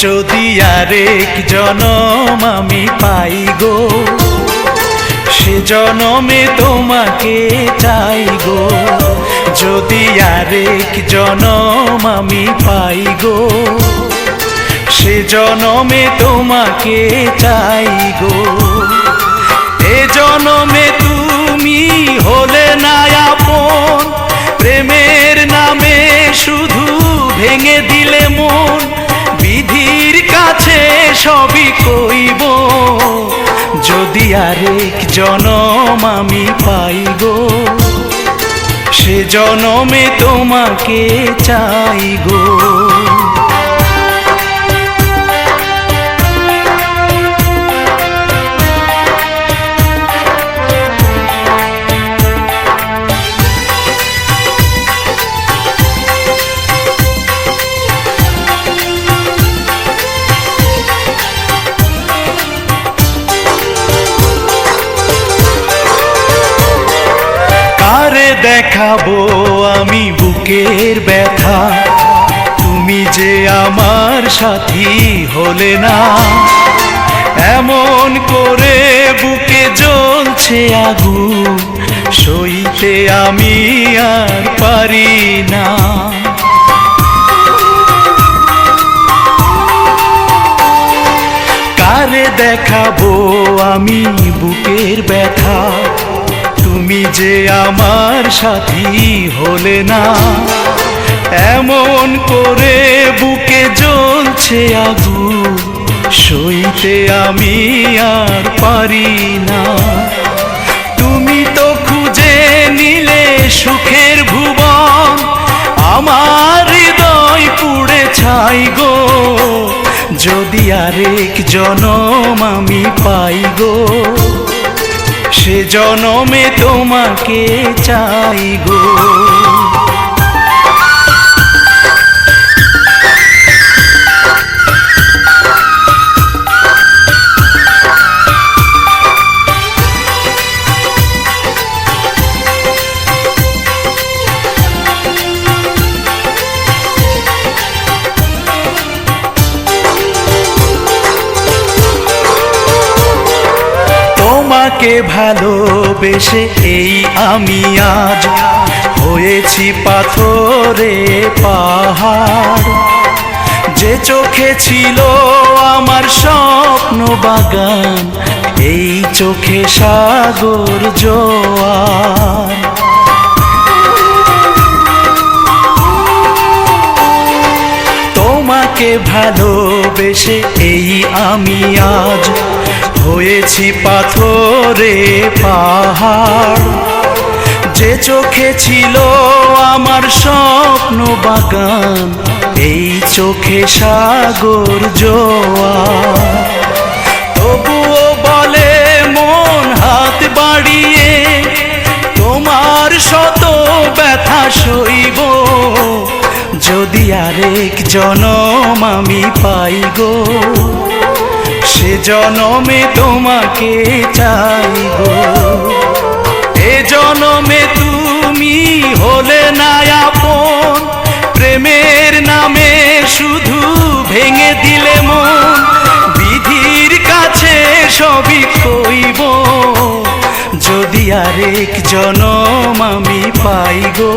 যদি আরেক জনম আমি পাই গো, সে জনমে তোমাকে চাই গো। যদি আরেক জনম আমি পাই গো, সে জনমে তোমাকে চাই গো। এ জনমে তুমি হলে না আপন, প্রেমের নামে শুধু ভেঙে দিলে মন। বিধির কাছে সবই কইব, যদি আরেক জনম আমি পাই গো, সে জনমে তোমাকে চাই গো। কারে দেখাবো আমি বুকের ব্যথা, তুমি যে আমার সাথী হলে না। এমন করে বুকে জ্বলছে আগুন, সইতে আমি আর পারি না। কারে দেখাবো আমি বুকের ব্যথা, তুমি যে আমার সাথী হলে না। এমন করে বুকে জ্বলছে আগুন, সইতে আমি আর পারি না। তুমি তো খুঁজে নিলে সুখের ভুবন, আমার হৃদয় পুড়ে ছাই গো। যদি আরেক জনম আমি পাই গো, সে জনমে তোমাকে চাই গো। তোমাকে ভালোবেসে এই আমি আজ হয়েছি পাথরে পাহাড়। যে চোখে ছিল আমার স্বপ্ন বাগান, এই চোখে সাগর জোয়ার। তোমাকে ভালোবেসে এই আমি আজ হয়েছি পাথরে পাহাড়। যে চোখে ছিল আমার স্বপ্ন বাগান, এই চোখে সাগর জোয়ার। তবুও বলে মন হাত বাড়িয়ে, তোমার শত ব্যথা সইব। যদি আরেক জনম আমি পাই গো, সে জনমে তোমাকে চাই গো। এ জনমে তুমি হলে না আপন, প্রেমের নামে শুধু ভেঙে দিলে মন। বিধির কাছে সবই কইব, যদি আরেক জনম আমি পাই গো,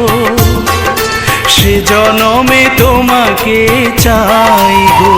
সে জনমে তোমাকে চাই গো।